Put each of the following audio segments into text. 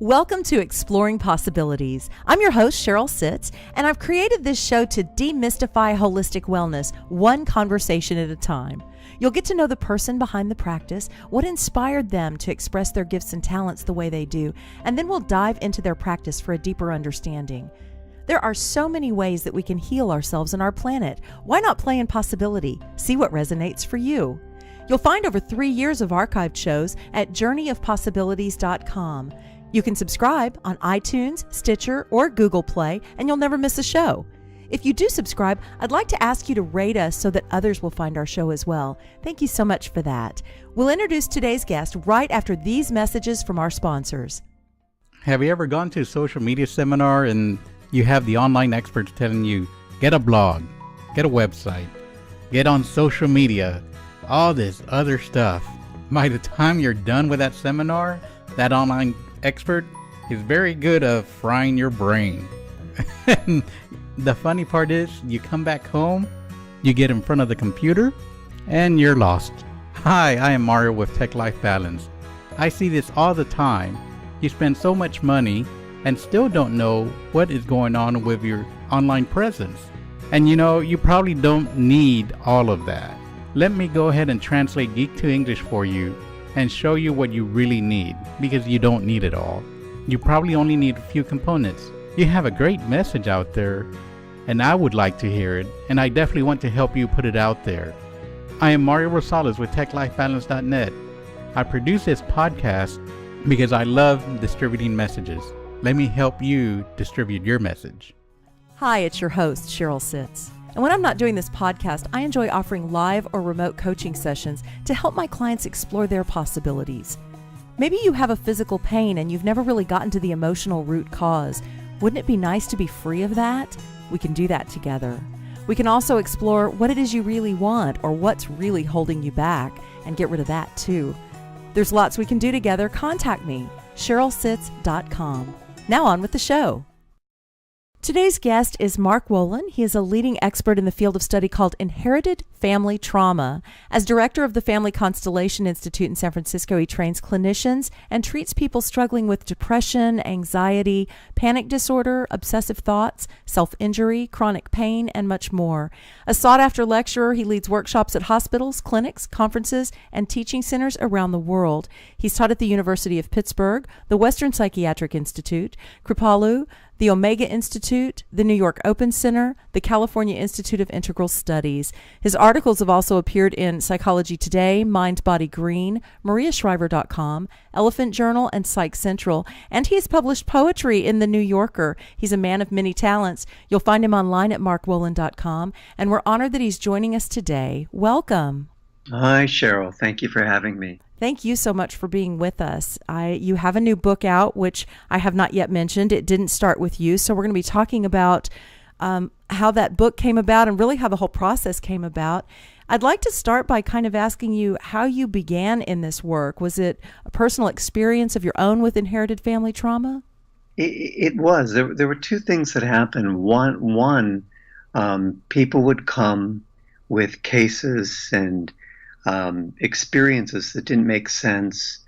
Welcome to Exploring Possibilities. I'm your host, Cheryl Sitz, and I've created this show to demystify holistic wellness, one conversation at a time. You'll get to know the person behind the practice, what inspired them to express their gifts and talents the way they do, and then we'll dive into their practice for a deeper understanding. There are so many ways that we can heal ourselves and our planet. Why not play in possibility? See what resonates for you. You'll find over 3 years of archived shows at journeyofpossibilities.com. You can subscribe on iTunes, Stitcher, or Google Play, and you'll never miss a show. If you do subscribe, I'd like to ask you to rate us so that others will find our show as well. Thank you so much for that. We'll introduce today's guest right after these messages from our sponsors. Have you ever gone to a social media seminar and you have the online experts telling you, get a blog, get a website, get on social media, all this other stuff? By the time you're done with that seminar, that online expert is very good at frying your brain. And the funny part is, you come back home, you get in front of the computer, and you're lost. Hi, I am Mario with Tech Life Balance. I see this all the time. You spend so much money and still don't know what is going on with your online presence. And you probably don't need all of that. Let me go ahead and translate Geek to English for you and show you what you really need, because you don't need it all. You probably only need a few components. You have a great message out there, and I would like to hear it, and I definitely want to help you put it out there. I am Mario Rosales with TechLifeBalance.net. I produce this podcast because I love distributing messages. Let me help you distribute your message. Hi, it's your host, Cheryl Sitz. And when I'm not doing this podcast, I enjoy offering live or remote coaching sessions to help my clients explore their possibilities. Maybe you have a physical pain and you've never really gotten to the emotional root cause. Wouldn't it be nice to be free of that? We can do that together. We can also explore what it is you really want or what's really holding you back and get rid of that too. There's lots we can do together. Contact me, CherylSitz.com. Now on with the show. Today's guest is Mark Wolynn. He is a leading expert in the field of study called Inherited Family Trauma. As director of the Family Constellation Institute in San Francisco, he trains clinicians and treats people struggling with depression, anxiety, panic disorder, obsessive thoughts, self-injury, chronic pain, and much more. A sought-after lecturer, he leads workshops at hospitals, clinics, conferences, and teaching centers around the world. He's taught at the University of Pittsburgh, the Western Psychiatric Institute, Kripalu, the Omega Institute, the New York Open Center, the California Institute of Integral Studies. His articles have also appeared in Psychology Today, Mind Body Green, MariaShriver.com, Elephant Journal, and Psych Central. And he has published poetry in The New Yorker. He's a man of many talents. You'll find him online at markwolynn.com. And we're honored that he's joining us today. Welcome. Hi, Cheryl. Thank you for having me. Thank you so much for being with us. You have a new book out, which I have not yet mentioned. It didn't start with you. So we're going to be talking about how that book came about and really how the whole process came about. I'd like to start by kind of asking you how you began in this work. Was it a personal experience of your own with inherited family trauma? It was. There were two things that happened. One, people would come with cases and experiences that didn't make sense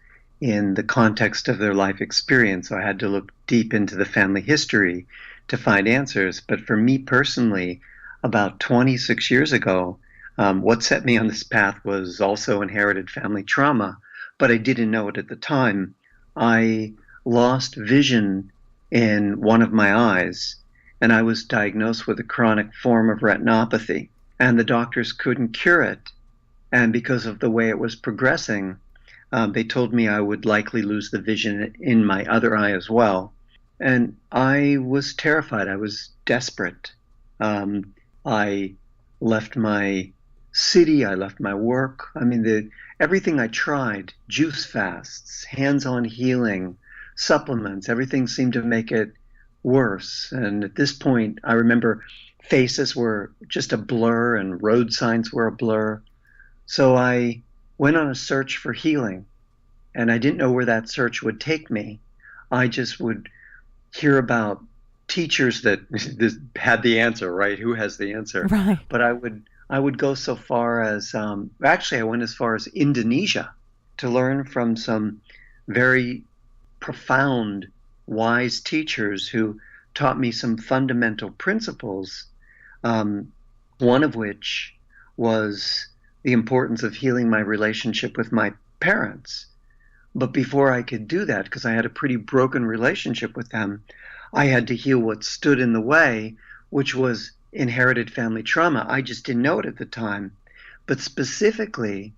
in the context of their life experience. So I had to look deep into the family history to find answers. But for me personally, about 26 years ago, what set me on this path was also inherited family trauma, but I didn't know it at the time. I lost vision in one of my eyes, and I was diagnosed with a chronic form of retinopathy, and the doctors couldn't cure it. And because of the way it was progressing, they told me I would likely lose the vision in my other eye as well. And I was terrified. I was desperate. I left my city. I left my work. I mean, everything I tried, juice fasts, hands-on healing, supplements, everything seemed to make it worse. And at this point, I remember faces were just a blur and road signs were a blur. So I went on a search for healing, and I didn't know where that search would take me. I just would hear about teachers that had the answer, right? Who has the answer? Right. But I would go so far as, actually I went as far as Indonesia to learn from some very profound wise teachers who taught me some fundamental principles, one of which was the importance of healing my relationship with my parents. But before I could do that, because I had a pretty broken relationship with them, I had to heal what stood in the way, which was inherited family trauma. I just didn't know it at the time. But specifically,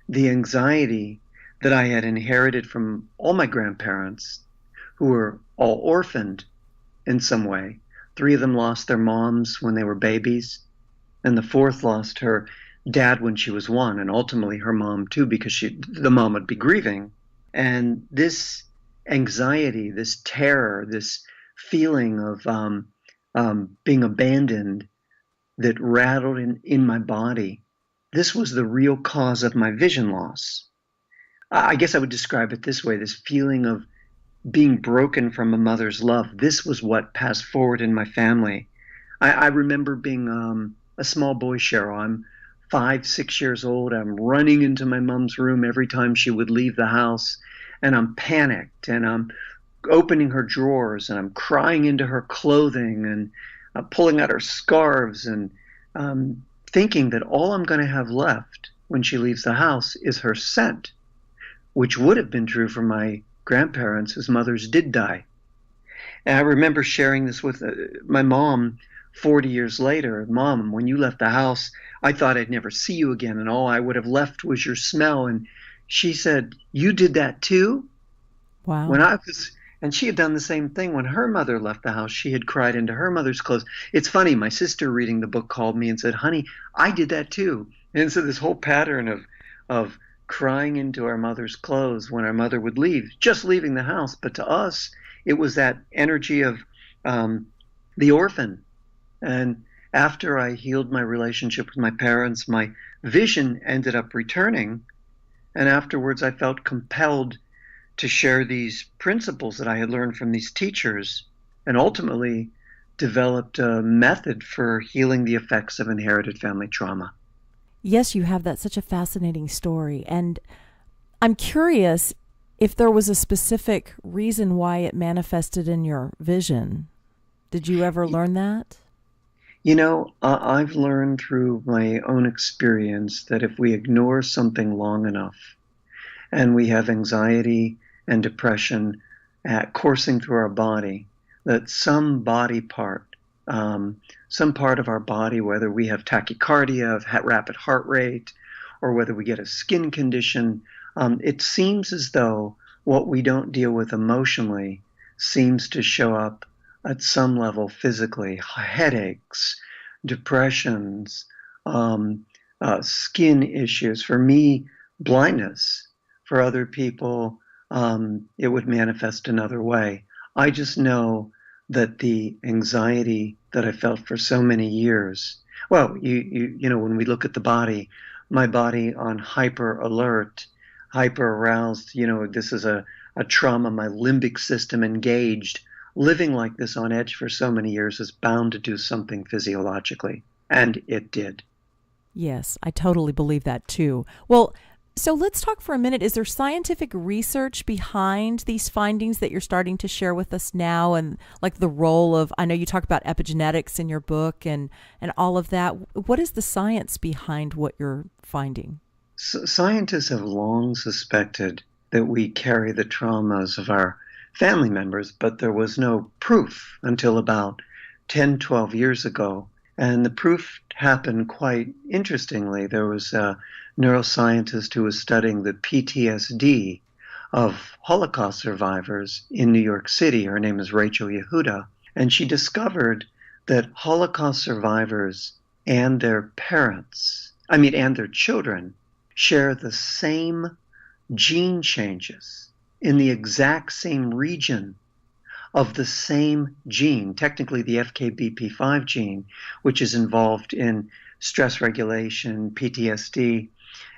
the anxiety that I had inherited from all my grandparents, who were all orphaned in some way. 3 of them lost their moms when they were babies, and the 4th lost her dad when she was 1, and ultimately her mom too, because the mom would be grieving. And this anxiety, this terror, this feeling of being abandoned that rattled in my body, this was the real cause of my vision loss. I guess I would describe it this way, this feeling of being broken from a mother's love. This was what passed forward in my family. I remember being a small boy, Cheryl. I'm 5, 6 years old. I'm running into my mom's room every time she would leave the house, and I'm panicked, and I'm opening her drawers, and I'm crying into her clothing, and pulling out her scarves, and thinking that all I'm going to have left when she leaves the house is her scent, which would have been true for my grandparents whose mothers did die. And I remember sharing this with my mom 40 years later. Mom, when you left the house, I thought I'd never see you again, and all I would have left was your smell. And she said, you did that too? Wow. And she had done the same thing when her mother left the house. She had cried into her mother's clothes. It's funny, my sister reading the book called me and said, honey, I did that too. And so this whole pattern of crying into our mother's clothes when our mother would leave, just leaving the house. But to us, it was that energy of the orphan. And after I healed my relationship with my parents, my vision ended up returning. And afterwards, I felt compelled to share these principles that I had learned from these teachers, and ultimately developed a method for healing the effects of inherited family trauma. Yes, you have that. Such a fascinating story. And I'm curious if there was a specific reason why it manifested in your vision. Did you ever learn that? You know, I've learned through my own experience that if we ignore something long enough and we have anxiety and depression coursing through our body, that some body part, some part of our body, whether we have tachycardia, rapid heart rate, or whether we get a skin condition, it seems as though what we don't deal with emotionally seems to show up at some level physically. Headaches, depressions, skin issues. For me, blindness. For other people, it would manifest another way. I just know that the anxiety that I felt for so many years, well, you know, when we look at the body, my body on hyper alert, hyper aroused, you know, this is a trauma, my limbic system engaged. Living like this on edge for so many years is bound to do something physiologically, and it did. Yes, I totally believe that too. Well, so let's talk for a minute. Is there scientific research behind these findings that you're starting to share with us now, and like the role of, I know you talk about epigenetics in your book and all of that. What is the science behind what you're finding? Scientists have long suspected that we carry the traumas of our family members, but there was no proof until about 10, 12 years ago. And the proof happened quite interestingly. There was a neuroscientist who was studying the PTSD of Holocaust survivors in New York City. Her name is Rachel Yehuda. And she discovered that Holocaust survivors and their parents, and their children, share the same gene changes in the exact same region of the same gene, technically the FKBP5 gene, which is involved in stress regulation, PTSD.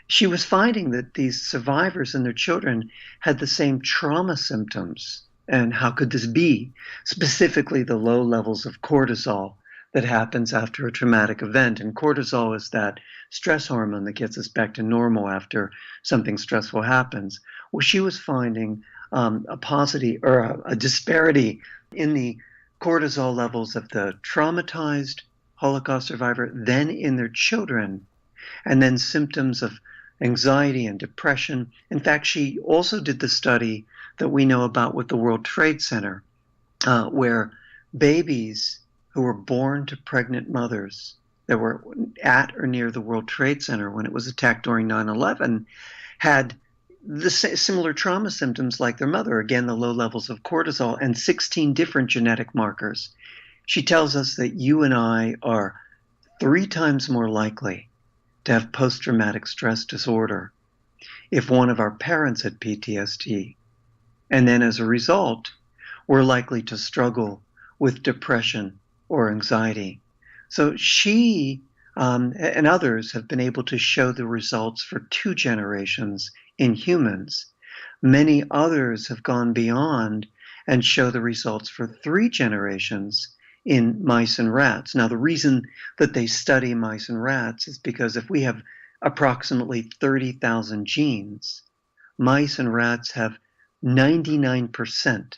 She was finding that these survivors and their children had the same trauma symptoms. And how could this be? Specifically, the low levels of cortisol that happens after a traumatic event. And cortisol is that stress hormone that gets us back to normal after something stressful happens. Well, she was finding a paucity or a disparity in the cortisol levels of the traumatized Holocaust survivor, then in their children, and then symptoms of anxiety and depression. In fact, she also did the study that we know about with the World Trade Center, where babies who were born to pregnant mothers that were at or near the World Trade Center when it was attacked during 9/11 had the similar trauma symptoms like their mother, again, the low levels of cortisol and 16 different genetic markers. She tells us that you and I are 3 times more likely to have post-traumatic stress disorder if one of our parents had PTSD. And then as a result, we're likely to struggle with depression or anxiety. So she and others have been able to show the results for 2 generations in humans. Many others have gone beyond and show the results for 3 generations in mice and rats. Now, the reason that they study mice and rats is because if we have approximately 30,000 genes, mice and rats have 99%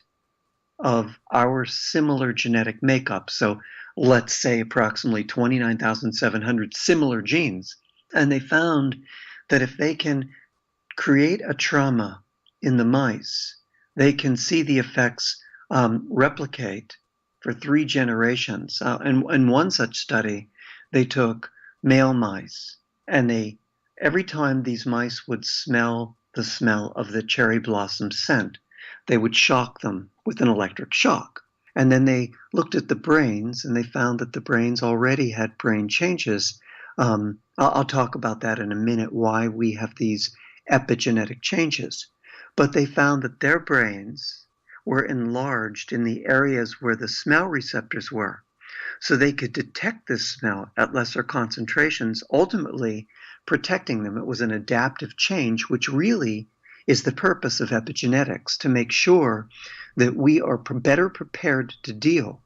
of our similar genetic makeup. So let's say approximately 29,700 similar genes. And they found that if they can create a trauma in the mice, they can see the effects replicate for 3 generations. And in one such study, they took male mice, and every time these mice would smell the smell of the cherry blossom scent, they would shock them with an electric shock. And then they looked at the brains, and they found that the brains already had brain changes. I'll talk about that in a minute, why we have these epigenetic changes. But they found that their brains were enlarged in the areas where the smell receptors were. So they could detect this smell at lesser concentrations, ultimately protecting them. It was an adaptive change, which really is the purpose of epigenetics, to make sure that we are better prepared to deal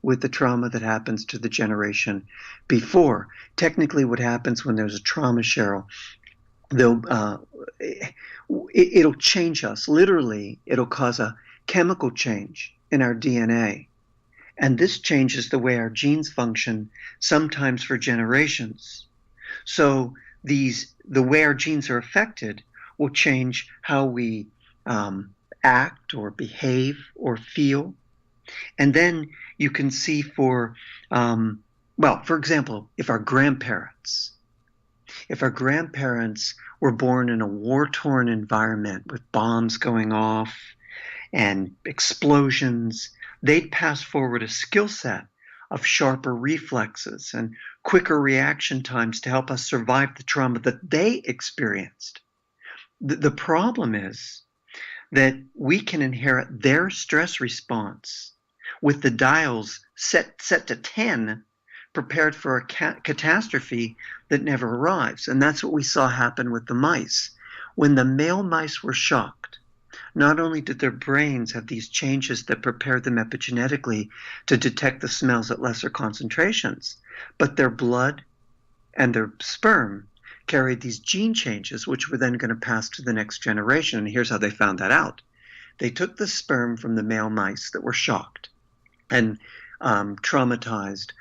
with the trauma that happens to the generation before. Technically, what happens when there's a trauma, Cheryl, it'll change us. Literally, it'll cause a chemical change in our DNA. And this changes the way our genes function, sometimes for generations. So the way our genes are affected will change how we act or behave or feel. And then you can see for example, if our grandparents were born in a war-torn environment with bombs going off and explosions, they'd pass forward a skill set of sharper reflexes and quicker reaction times to help us survive the trauma that they experienced. The problem is that we can inherit their stress response with the dials set to 10, prepared for a catastrophe that never arrives. And that's what we saw happen with the mice. When the male mice were shocked, not only did their brains have these changes that prepared them epigenetically to detect the smells at lesser concentrations, but their blood and their sperm carried these gene changes, which were then going to pass to the next generation. And here's how they found that out. They took the sperm from the male mice that were shocked and traumatized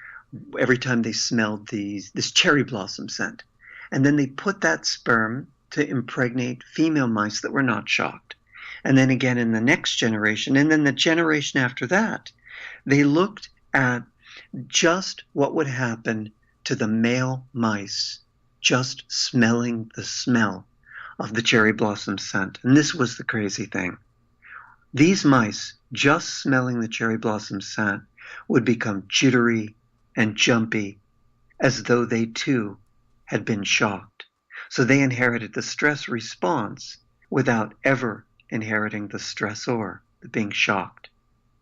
every time they smelled this cherry blossom scent. And then they put that sperm to impregnate female mice that were not shocked. And then again in the next generation, and then the generation after that, they looked at just what would happen to the male mice just smelling the smell of the cherry blossom scent. And this was the crazy thing. These mice, just smelling the cherry blossom scent, would become jittery and jumpy as though they too had been shocked. So they inherited the stress response without ever inheriting the stressor, the being shocked.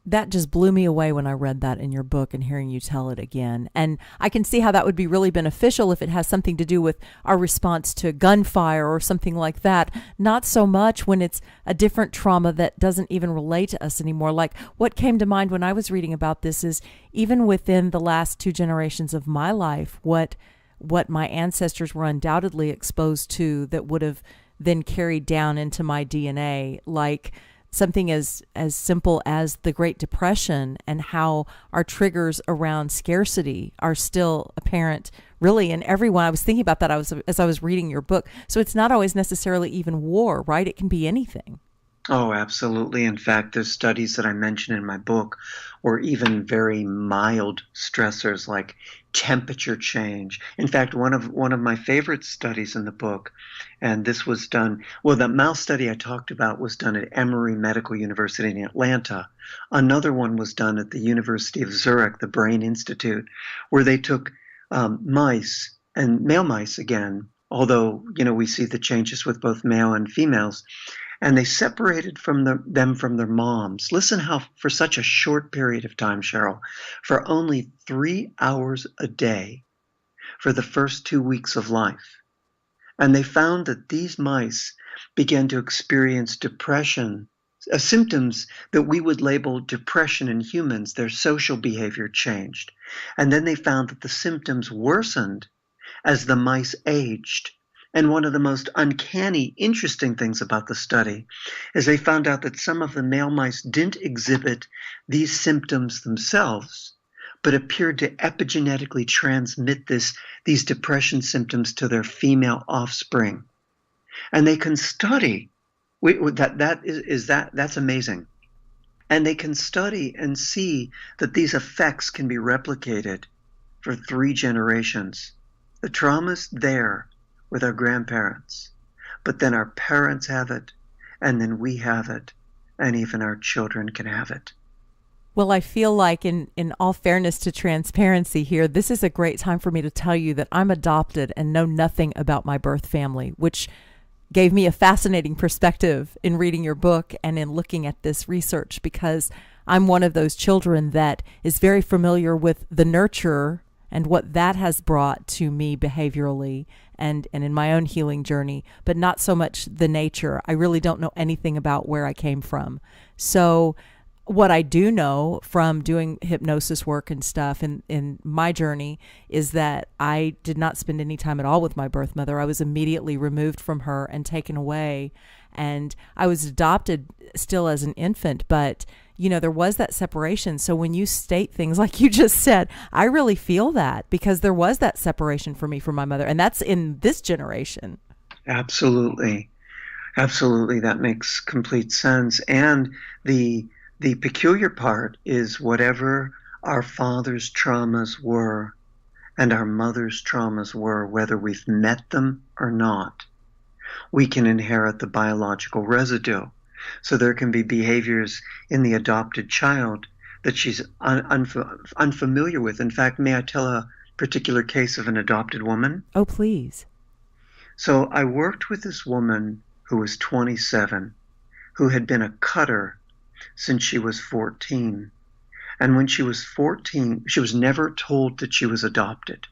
That just blew me away when I read that in your book and hearing you tell it again. And I can see how that would be really beneficial if it has something to do with our response to gunfire or something like that. Not so much when it's a different trauma that doesn't even relate to us anymore. Like what came to mind when I was reading about this is even within the last 2 generations of my life, what my ancestors were undoubtedly exposed to that would have then carried down into my DNA, like something as simple as the Great Depression and how our triggers around scarcity are still apparent really in everyone. I was thinking about that as I was reading your book. So it's not always necessarily even war, right? It can be anything. Oh, absolutely. In fact, there's studies that I mention in my book, or even very mild stressors like temperature change. In fact, one of my favorite studies in the book, and this was done, well, the mouse study I talked about was done at Emory Medical University in Atlanta. Another one was done at the University of Zurich, the Brain Institute, where they took mice, and male mice again, although, we see the changes with both male and females, and they separated them from their moms. Listen how, for such a short period of time, Cheryl, for only 3 hours a day for the first 2 weeks of life. And they found that these mice began to experience depression, symptoms that we would label depression in humans. Their social behavior changed. And then they found that the symptoms worsened as the mice aged. And one of the most uncanny, interesting things about the study is they found out that some of the male mice didn't exhibit these symptoms themselves, but appeared to epigenetically transmit these depression symptoms to their female offspring. And they can study that's amazing. And they can study and see that these effects can be replicated for 3 generations. The trauma's there with our grandparents, but then our parents have it, and then we have it, and even our children can have it. Well, I feel like in all fairness to transparency here, this is a great time for me to tell you that I'm adopted and know nothing about my birth family, which gave me a fascinating perspective in reading your book and in looking at this research, because I'm one of those children that is very familiar with the nurture and what that has brought to me behaviorally and in my own healing journey, but not so much the nature. I really don't know anything about where I came from. So what I do know from doing hypnosis work and stuff in my journey is that I did not spend any time at all with my birth mother. I was immediately removed from her and taken away. And I was adopted still as an infant, but there was that separation. So when you state things like you just said, I really feel that, because there was that separation for me from my mother. And that's in this generation. Absolutely. Absolutely. That makes complete sense. And the peculiar part is whatever our father's traumas were and our mother's traumas were, whether we've met them or not, we can inherit the biological residue. So there can be behaviors in the adopted child that she's unfamiliar with. In fact, may I tell a particular case of an adopted woman? Oh, please. So I worked with this woman who was 27, who had been a cutter since she was 14. And when she was 14, she was never told that she was adopted.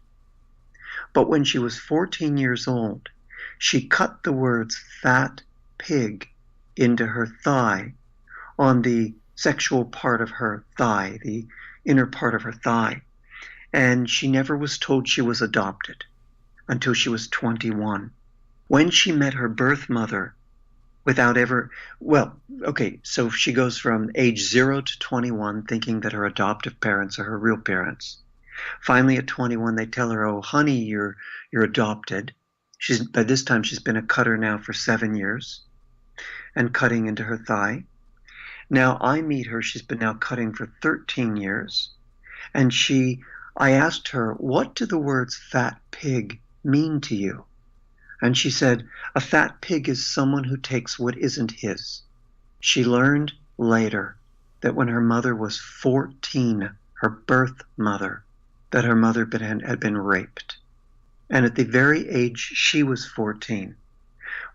But when she was 14 years old, she cut the words "fat pig" into her thigh, on the sexual part of her thigh, the inner part of her thigh. And she never was told she was adopted until she was 21. When she met her birth mother, so she goes from age 0 to 21 thinking that her adoptive parents are her real parents. Finally, at 21, they tell her, "Oh, honey, you're adopted." By this time, she's been a cutter now for 7 years and cutting into her thigh. Now I meet her, she's been now cutting for 13 years. And I asked her, "What do the words fat pig mean to you?" And she said, "A fat pig is someone who takes what isn't his." She learned later that when her mother was 14, her birth mother, that her mother had been raped. And at the very age she was 14,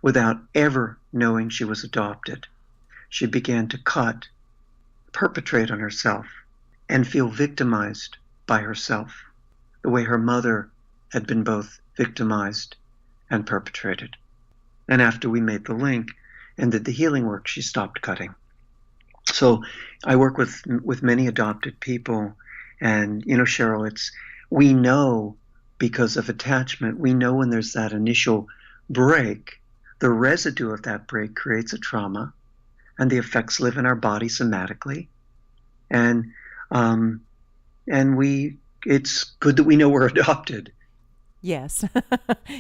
without ever knowing she was adopted, she began to perpetrate on herself, and feel victimized by herself, the way her mother had been both victimized and perpetrated. And after we made the link and did the healing work, she stopped cutting. So I work with many adopted people, and Cheryl, we know, because of attachment, we know when there's that initial break, the residue of that break creates a trauma, and the effects live in our body somatically. And um, it's good that we know we're adopted. Yes.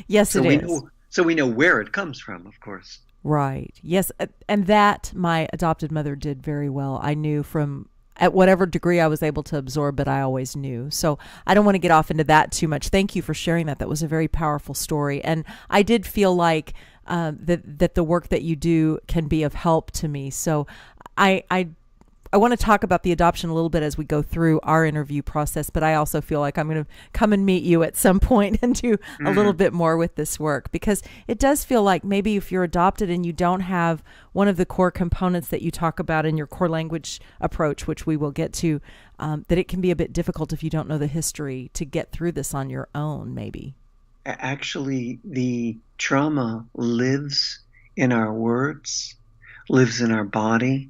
Yes, So it we is. know so we know where it comes from, of course. Right. Yes. And that my adopted mother did very well. I knew from at whatever degree I was able to absorb, but I always knew. So I don't want to get off into that too much. Thank you for sharing that. That was a very powerful story. And I did feel like that the work that you do can be of help to me. So I want to talk about the adoption a little bit as we go through our interview process, but I also feel like I'm going to come and meet you at some point and do a little bit more with this work, because it does feel like maybe if you're adopted and you don't have one of the core components that you talk about in your core language approach, which we will get to, that it can be a bit difficult if you don't know the history to get through this on your own, maybe. Actually, the trauma lives in our words, lives in our body,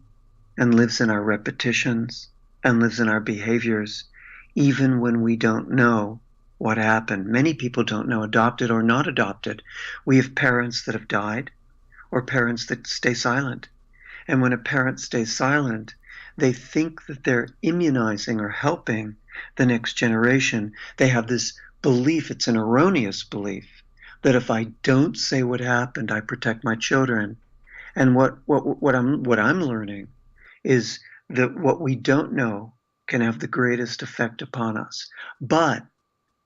and lives in our repetitions, and lives in our behaviors, even when we don't know what happened. Many people don't know, adopted or not adopted. We have parents that have died, or parents that stay silent. And when a parent stays silent, they think that they're immunizing or helping the next generation. They have this belief, it's an erroneous belief, that if I don't say what happened, I protect my children. And what I'm learning is that what we don't know can have the greatest effect upon us. But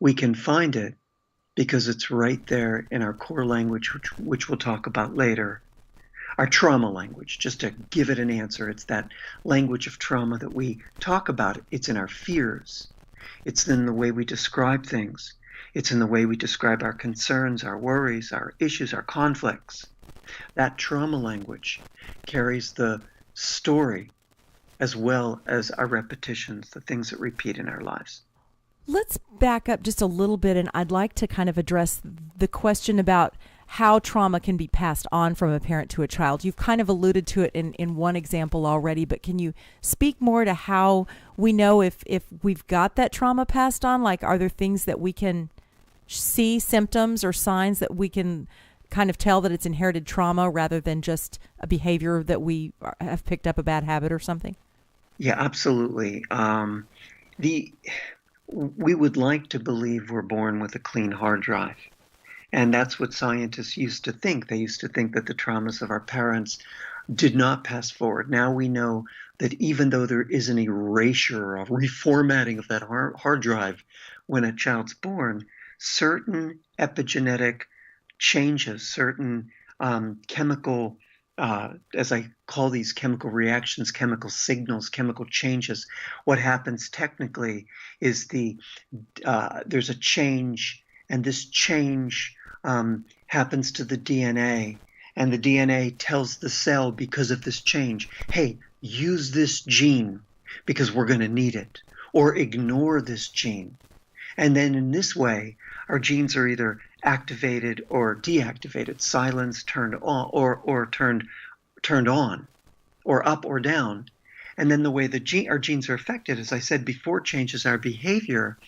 we can find it because it's right there in our core language, which we'll talk about later. Our trauma language, just to give it an answer, it's that language of trauma that we talk about. It's in our fears. It's in the way we describe things. It's in the way we describe our concerns, our worries, our issues, our conflicts. That trauma language carries the story as well as our repetitions, the things that repeat in our lives. Let's back up just a little bit, and I'd like to kind of address the question about how trauma can be passed on from a parent to a child. You've kind of alluded to it in one example already, but can you speak more to how we know if we've got that trauma passed on? Like, are there things that we can see, symptoms or signs that we can kind of tell that it's inherited trauma rather than just a behavior that we have picked up, a bad habit or something? Yeah, absolutely. We would like to believe we're born with a clean hard drive. And that's what scientists used to think. They used to think that the traumas of our parents did not pass forward. Now we know that even though there is an erasure, a reformatting of that hard drive when a child's born, certain epigenetic changes, certain chemical, as I call these chemical reactions, chemical signals, chemical changes, what happens technically is there's a change, and this change happens to the DNA, and the DNA tells the cell, because of this change, hey, use this gene because we're going to need it, or ignore this gene. And then in this way, our genes are either activated or deactivated, silenced, turned on, or turned on, or up or down. And then the way our genes are affected, as I said before, changes our behavior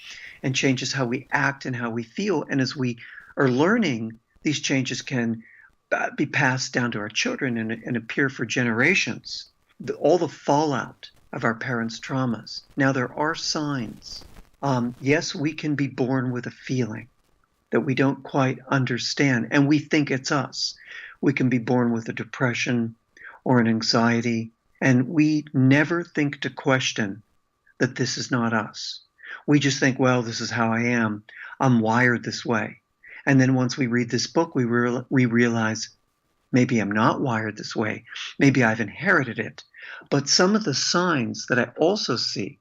and changes how we act and how we feel. And as we are learning, these changes can be passed down to our children and appear for generations. All the fallout of our parents' traumas. Now, there are signs. Yes, we can be born with a feeling that we don't quite understand, and we think it's us. We can be born with a depression or an anxiety, and we never think to question that this is not us. We just think, well, this is how I am. I'm wired this way. And then once we read this book, we realize maybe I'm not wired this way. Maybe I've inherited it. But some of the signs that I also see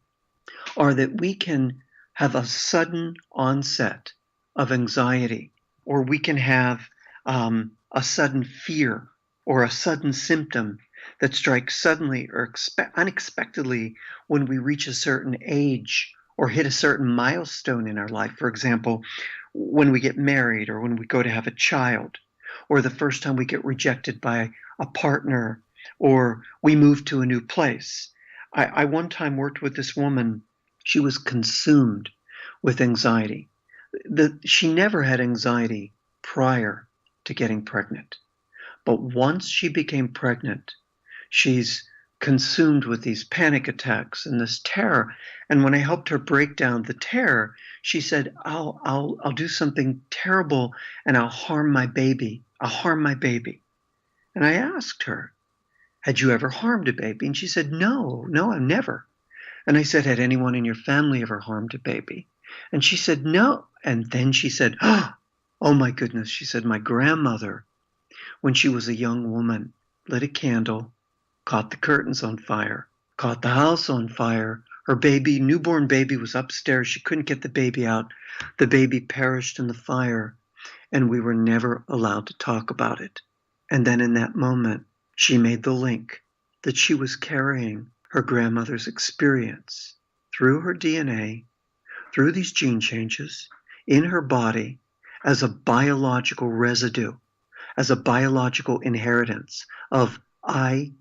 are that we can have a sudden onset of anxiety, or we can have a sudden fear or a sudden symptom that strikes suddenly or unexpectedly when we reach a certain age or hit a certain milestone in our life. For example, when we get married, or when we go to have a child, or the first time we get rejected by a partner, or we move to a new place. I one time worked with this woman. She was consumed with anxiety. She never had anxiety prior to getting pregnant. But once she became pregnant, She's consumed with these panic attacks and this terror. And when I helped her break down the terror, she said, I'll do something terrible and I'll harm my baby. I'll harm my baby. And I asked her, had you ever harmed a baby? And she said, no, I've never. And I said, had anyone in your family ever harmed a baby? And she said, no. And then she said, oh my goodness. She said, my grandmother, when she was a young woman, lit a candle, caught the curtains on fire, caught the house on fire. Her baby, newborn baby, was upstairs. She couldn't get the baby out. The baby perished in the fire, and we were never allowed to talk about it. And then in that moment, she made the link that she was carrying her grandmother's experience through her DNA, through these gene changes, in her body as a biological residue, as a biological inheritance of I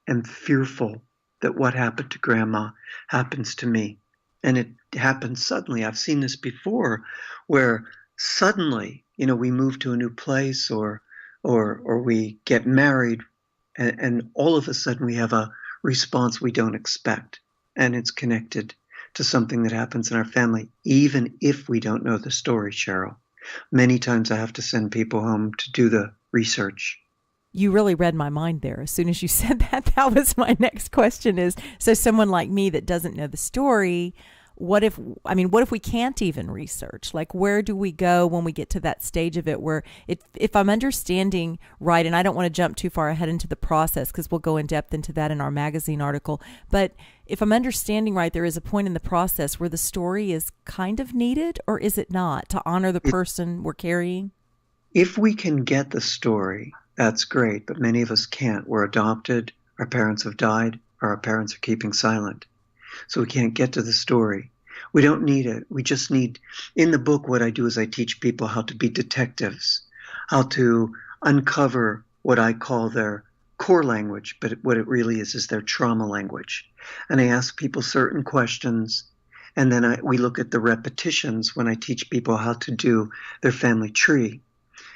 am fearful that what happened to grandma happens to me. And it happens suddenly. I've seen this before where suddenly, we move to a new place or we get married and all of a sudden we have a response we don't expect. And it's connected to something that happens in our family, even if we don't know the story, Cheryl. Many times I have to send people home to do the research. You really read my mind there. As soon as you said that, that was my next question is, so someone like me that doesn't know the story, what if we can't even research? Like, where do we go when we get to that stage of it where if I'm understanding right, and I don't want to jump too far ahead into the process because we'll go in depth into that in our magazine article, but if I'm understanding right, there is a point in the process where the story is kind of needed, or is it not, to honor the person we're carrying? If we can get the story, that's great, but many of us can't. We're adopted, our parents have died, or our parents are keeping silent. So we can't get to the story. We don't need it. We just need, in the book, what I do is I teach people how to be detectives, how to uncover what I call their core language, but what it really is their trauma language. And I ask people certain questions, and then we look at the repetitions when I teach people how to do their family tree.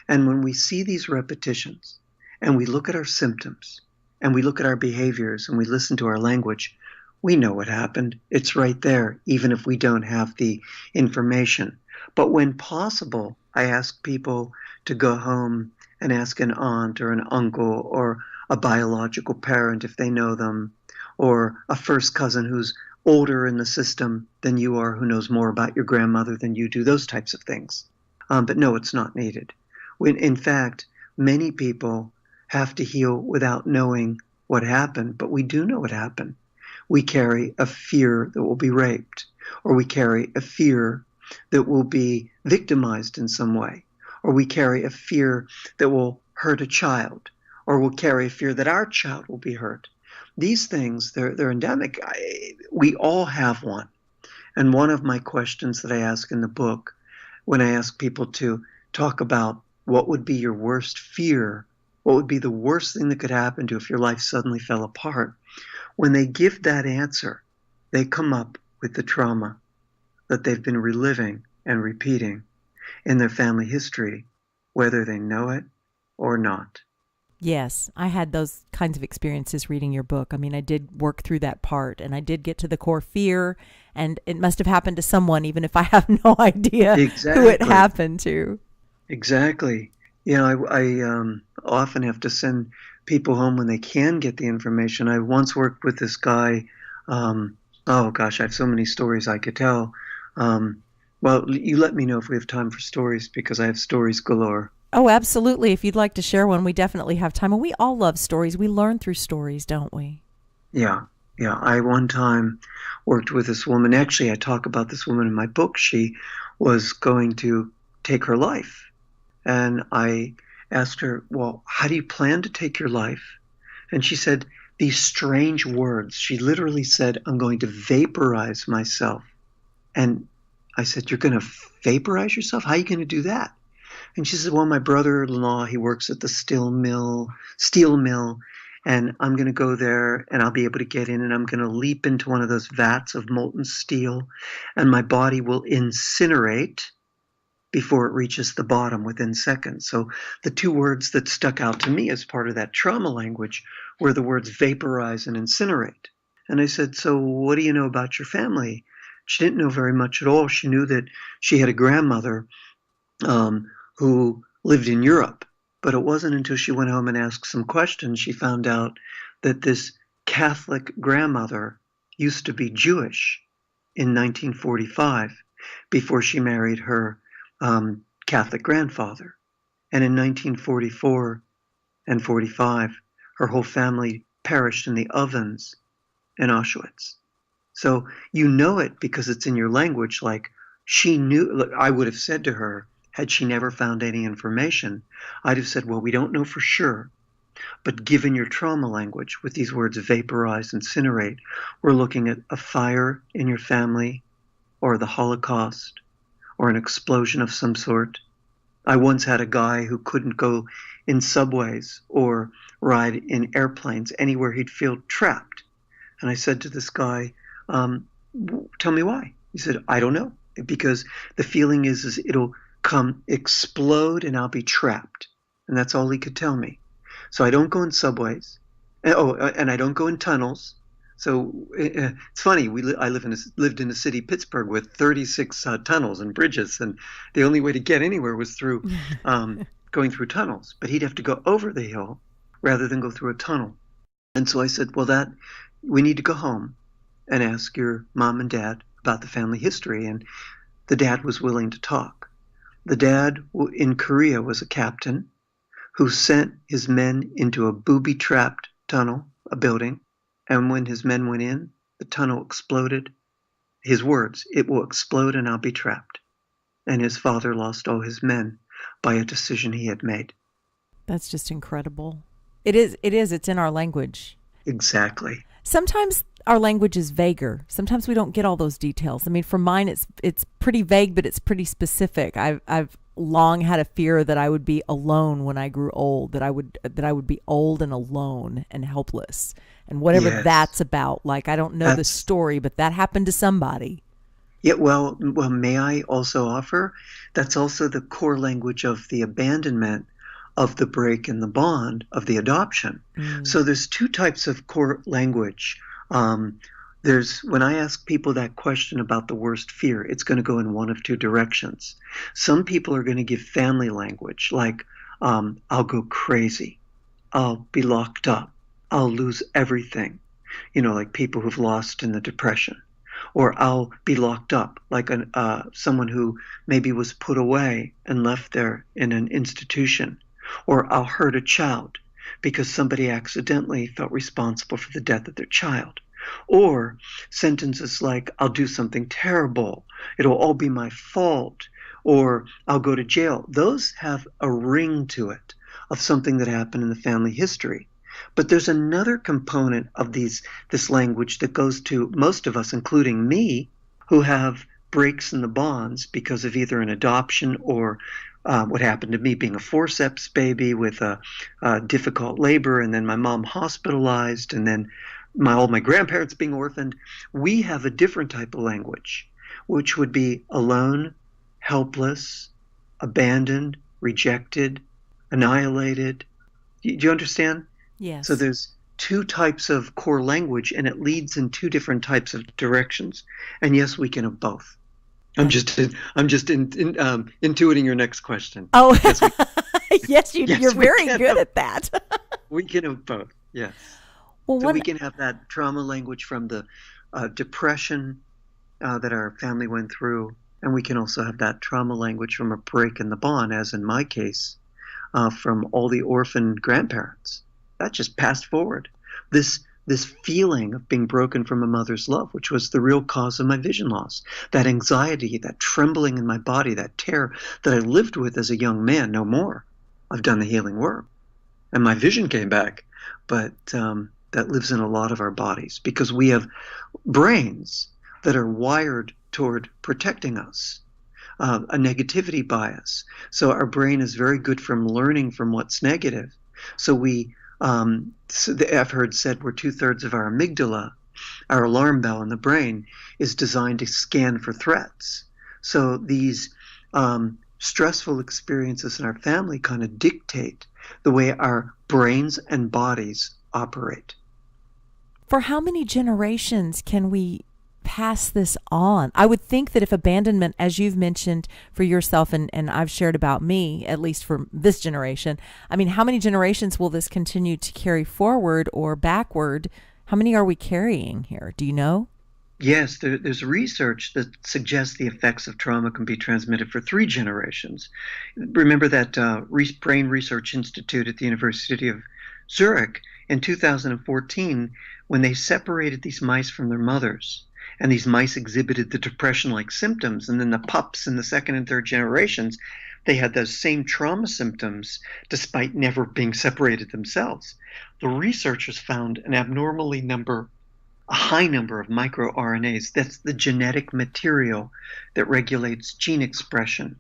And when we see these repetitions, and we look at our symptoms, and we look at our behaviors, and we listen to our language, we know what happened. It's right there, even if we don't have the information. But when possible, I ask people to go home and ask an aunt or an uncle or a biological parent if they know them, or a first cousin who's older in the system than you are, who knows more about your grandmother than you do, those types of things. But no, it's not needed. When, in fact, many people have to heal without knowing what happened, but we do know what happened. We carry a fear that we'll be raped, or we carry a fear that we'll be victimized in some way, or we carry a fear that will hurt a child, or we'll carry a fear that our child will be hurt. These things, they're endemic. We all have one. And one of my questions that I ask in the book, when I ask people to talk about what would be your worst fear, what would be the worst thing that could happen to you if your life suddenly fell apart, when they give that answer, they come up with the trauma that they've been reliving and repeating in their family history, whether they know it or not. Yes, I had those kinds of experiences reading your book. I mean, I did work through that part, and I did get to the core fear, and it must have happened to someone, even if I have no idea who it happened to. Exactly. I often have to send people home when they can get the information. I once worked with this guy. Oh gosh, I have so many stories I could tell. Well, you let me know if we have time for stories, because I have stories galore. Oh, absolutely. If you'd like to share one, we definitely have time. And we all love stories. We learn through stories, don't we? Yeah. I one time worked with this woman. Actually, I talk about this woman in my book. She was going to take her life. And I asked her, well, how do you plan to take your life? And she said these strange words. She literally said, I'm going to vaporize myself. And I said, you're going to vaporize yourself? How are you going to do that? And she said, well, my brother-in-law, he works at the steel mill, and I'm going to go there and I'll be able to get in and I'm going to leap into one of those vats of molten steel and my body will incinerate before it reaches the bottom within seconds. So the two words that stuck out to me as part of that trauma language were the words vaporize and incinerate. And I said, so what do you know about your family? She didn't know very much at all. She knew that she had a grandmother who lived in Europe. But it wasn't until she went home and asked some questions she found out that this Catholic grandmother used to be Jewish in 1945 before she married her Catholic grandfather. And in 1944 and 45, her whole family perished in the ovens in Auschwitz. So you know it because it's in your language. Like she knew, look, I would have said to her, had she never found any information, I'd have said, well, we don't know for sure. But given your trauma language with these words vaporize, incinerate, we're looking at a fire in your family or the Holocaust or an explosion of some sort. I once had a guy who couldn't go in subways or ride in airplanes anywhere he'd feel trapped. And I said to this guy, tell me why. He said, I don't know. Because the feeling is it'll come explode and I'll be trapped. And that's all he could tell me. So I don't go in subways. And I don't go in tunnels. So it's funny. I lived in a city, Pittsburgh, with 36 tunnels and bridges, and the only way to get anywhere was through going through tunnels. But he'd have to go over the hill rather than go through a tunnel. And so I said, well, we need to go home and ask your mom and dad about the family history. And the dad was willing to talk. The dad in Korea was a captain who sent his men into a booby-trapped tunnel, a building. And when his men went in, the tunnel exploded. His words, it will explode and I'll be trapped. And his father lost all his men by a decision he had made. That's just incredible. It is. It's in our language. Exactly. Sometimes our language is vaguer. Sometimes we don't get all those details. I mean, for mine, it's pretty vague, but it's pretty specific. I've long had a fear that I would be alone when I grew old, that I would be old and alone and helpless. And whatever that's about, like, I don't know the story, but that happened to somebody. Yeah, well, may I also offer, that's also the core language of the abandonment, of the break and the bond, of the adoption. So there's two types of core language. When I ask people that question about the worst fear, it's going to go in one of two directions. Some people are going to give family language, like, I'll go crazy, I'll be locked up, I'll lose everything, like people who've lost in the Depression. Or I'll be locked up, like someone who maybe was put away and left there in an institution. Or I'll hurt a child because somebody accidentally felt responsible for the death of their child. Or sentences like, I'll do something terrible, it'll all be my fault, or I'll go to jail. Those have a ring to it of something that happened in the family history. But there's another component of this language that goes to most of us, including me, who have breaks in the bonds because of either an adoption or what happened to me being a forceps baby with a difficult labor, and then my mom hospitalized, and then all my grandparents being orphaned. We have a different type of language, which would be alone, helpless, abandoned, rejected, annihilated. Do you understand? Yes. So there's two types of core language, and it leads in two different types of directions. And yes, we can have both. I'm just intuiting your next question. Oh, yes, you're very good at that. We can have both. Yes. Well, so we can have that trauma language from the depression that our family went through, and we can also have that trauma language from a break in the bond, as in my case, from all the orphaned grandparents. That just passed forward. This feeling of being broken from a mother's love, which was the real cause of my vision loss, that anxiety, that trembling in my body, that terror that I lived with as a young man, no more. I've done the healing work, and my vision came back, but that lives in a lot of our bodies because we have brains that are wired toward protecting us, a negativity bias. So our brain is very good from learning from what's negative. So I've heard said we're 2/3 of our amygdala, our alarm bell in the brain, is designed to scan for threats. So these stressful experiences in our family kind of dictate the way our brains and bodies operate. For how many generations can we pass this on? I would think that if abandonment, as you've mentioned for yourself and I've shared about me, at least for this generation, I mean, how many generations will this continue to carry forward or backward? How many are we carrying here? Do you know? Yes, there's research that suggests the effects of trauma can be transmitted for 3 generations. Remember that Brain Research Institute at the University of Zurich in 2014, when they separated these mice from their mothers, and these mice exhibited the depression-like symptoms, and then the pups in the 2nd and 3rd generations, they had those same trauma symptoms despite never being separated themselves. The researchers found a high number of microRNAs. That's the genetic material that regulates gene expression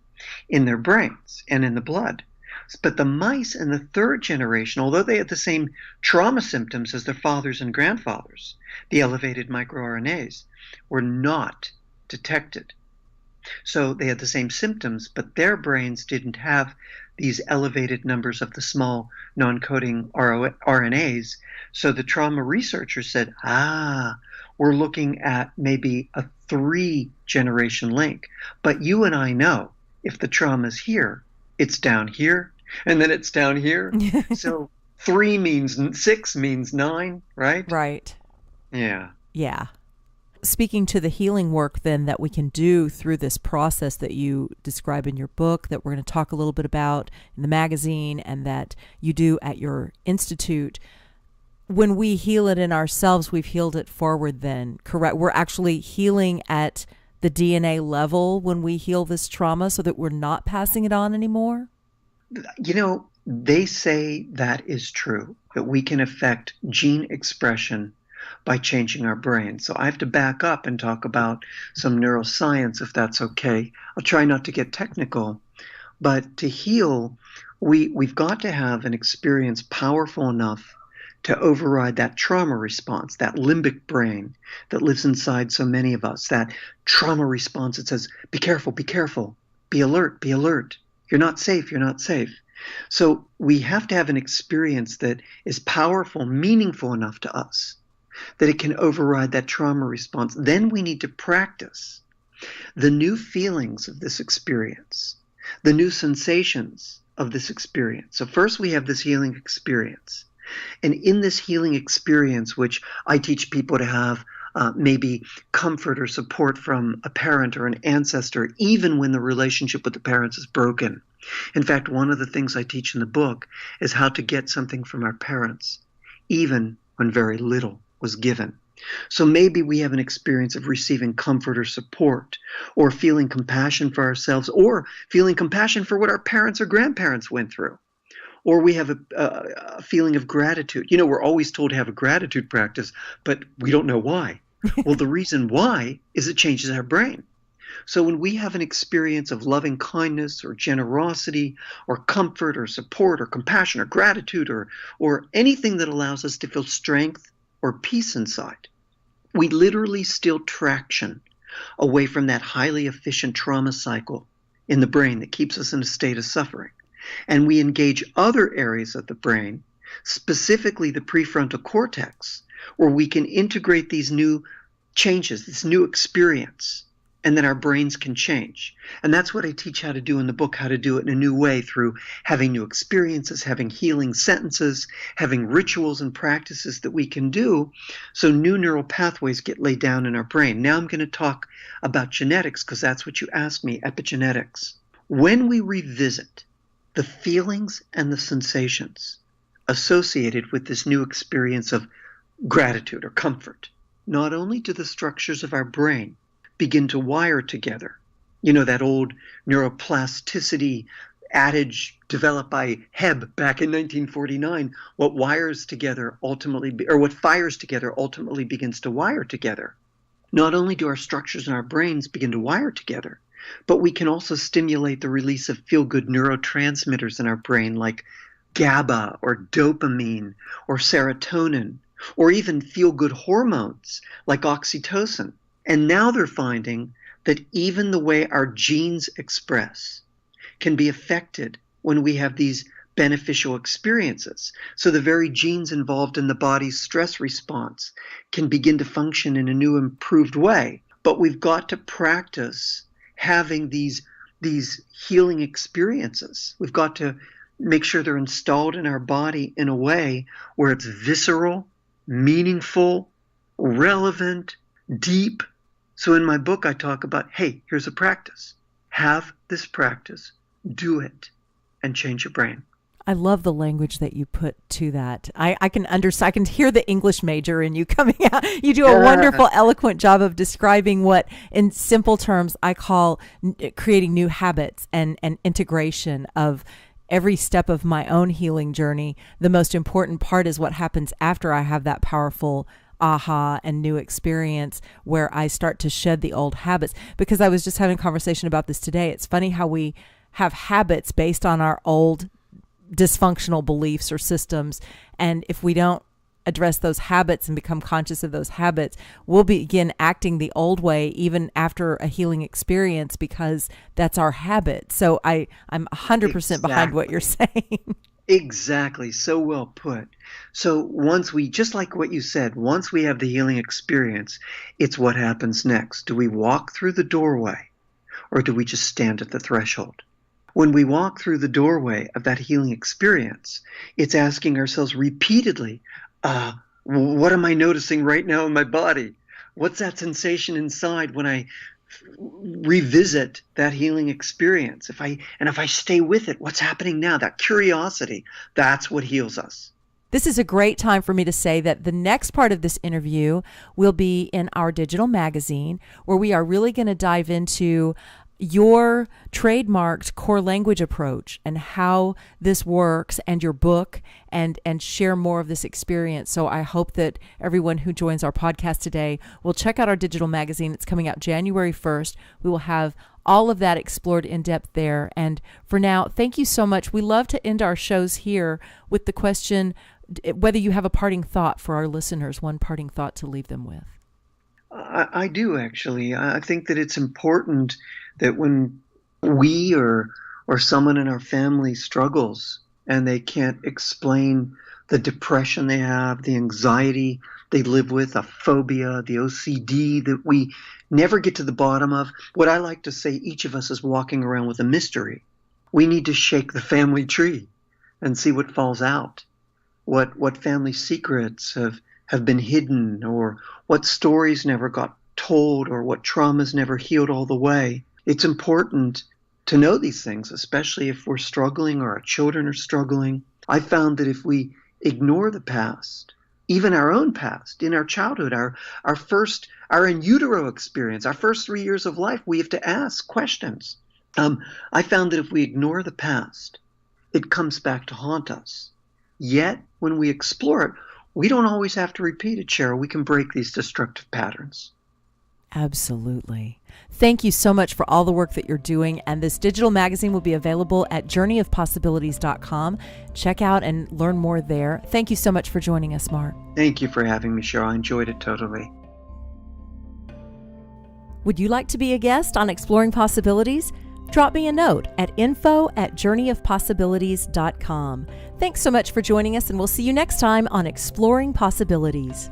in their brains and in the blood. But the mice in the 3rd generation, although they had the same trauma symptoms as their fathers and grandfathers, the elevated microRNAs were not detected. So they had the same symptoms, but their brains didn't have these elevated numbers of the small non-coding RNAs. So the trauma researchers said, we're looking at maybe a 3-generation link. But you and I know if the trauma's here, it's down here, and then it's down here. So 3 means 6 means 9, right? Right. Yeah. Yeah. Speaking to the healing work then that we can do through this process that you describe in your book, that we're going to talk a little bit about in the magazine, and that you do at your institute, when we heal it in ourselves, we've healed it forward then, correct? We're actually healing at the DNA level when we heal this trauma so that we're not passing it on anymore? You know, they say that is true, that we can affect gene expression by changing our brain. So I have to back up and talk about some neuroscience, if that's okay. I'll try not to get technical, but to heal, we've got to have an experience powerful enough to override that trauma response, that limbic brain that lives inside so many of us, that trauma response that says, be careful, be alert, you're not safe. So we have to have an experience that is powerful, meaningful enough to us that it can override that trauma response. Then we need to practice the new feelings of this experience, the new sensations of this experience. So first we have this healing experience. And in this healing experience, which I teach people to have maybe comfort or support from a parent or an ancestor, even when the relationship with the parents is broken. In fact, one of the things I teach in the book is how to get something from our parents, even when very little was given. So maybe we have an experience of receiving comfort or support, or feeling compassion for ourselves, or feeling compassion for what our parents or grandparents went through. Or we have a feeling of gratitude. You know, we're always told to have a gratitude practice, but we don't know why. Well, the reason why is it changes our brain. So when we have an experience of loving kindness or generosity or comfort or support or compassion or gratitude or anything that allows us to feel strength or peace inside, we literally steal traction away from that highly efficient trauma cycle in the brain that keeps us in a state of suffering. And we engage other areas of the brain, specifically the prefrontal cortex, where we can integrate these new changes, this new experience, and then our brains can change. And that's what I teach how to do in the book, how to do it in a new way through having new experiences, having healing sentences, having rituals and practices that we can do so new neural pathways get laid down in our brain. Now I'm going to talk about genetics because that's what you asked me, epigenetics. When we revisit the feelings and the sensations associated with this new experience of gratitude or comfort, not only do the structures of our brain begin to wire together. You know, that old neuroplasticity adage developed by Hebb back in 1949, what fires together ultimately begins to wire together. Not only do our structures in our brains begin to wire together, but we can also stimulate the release of feel-good neurotransmitters in our brain like GABA or dopamine or serotonin, or even feel-good hormones like oxytocin. And now they're finding that even the way our genes express can be affected when we have these beneficial experiences. So the very genes involved in the body's stress response can begin to function in a new, improved way. But we've got to practice having these healing experiences. We've got to make sure they're installed in our body in a way where it's visceral, meaningful, relevant, deep. So in my book, I talk about, hey, here's a practice. Have this practice, do it, and change your brain. I love the language that you put to that. I can understand. I can hear the English major in you coming out. You do a wonderful, eloquent job of describing what, in simple terms, I call creating new habits and integration of every step of my own healing journey. The most important part is what happens after I have that powerful aha and new experience where I start to shed the old habits. Because I was just having a conversation about this today. It's funny how we have habits based on our old dysfunctional beliefs or systems. And if we don't address those habits and become conscious of those habits, we'll begin acting the old way even after a healing experience because that's our habit. So I'm 100% behind what you're saying. Exactly. So well put. So once we, just like what you said, once we have the healing experience, it's what happens next. Do we walk through the doorway or do we just stand at the threshold? When we walk through the doorway of that healing experience, it's asking ourselves repeatedly, what am I noticing right now in my body? What's that sensation inside when I revisit that healing experience? If I stay with it, what's happening now? That curiosity, that's what heals us. This is a great time for me to say that the next part of this interview will be in our digital magazine, where we are really going to dive into your trademarked core language approach and how this works, and your book, and share more of this experience. So I hope that everyone who joins our podcast today will check out our digital magazine. It's coming out January 1st. We will have all of that explored in depth there. And for now, thank you so much. We love to end our shows here with the question, whether you have a parting thought for our listeners, one parting thought to leave them with. I do, actually. I think that it's important that when we or someone in our family struggles and they can't explain the depression they have, the anxiety they live with, a phobia, the OCD that we never get to the bottom of, what I like to say, each of us is walking around with a mystery. We need to shake the family tree and see what falls out, what family secrets have been hidden, or what stories never got told, or what traumas never healed all the way. It's important to know these things, especially if we're struggling or our children are struggling. I found that if we ignore the past, even our own past, in our childhood, our in utero experience, our first 3 years of life, we have to ask questions. I found that if we ignore the past, it comes back to haunt us. Yet, when we explore it, we don't always have to repeat it, Cheryl. We can break these destructive patterns. Absolutely. Thank you so much for all the work that you're doing. And this digital magazine will be available at journeyofpossibilities.com. Check out and learn more there. Thank you so much for joining us, Mark. Thank you for having me, Cheryl. I enjoyed it totally. Would you like to be a guest on Exploring Possibilities? Drop me a note at info@journeyofpossibilities.com. Thanks so much for joining us, and we'll see you next time on Exploring Possibilities.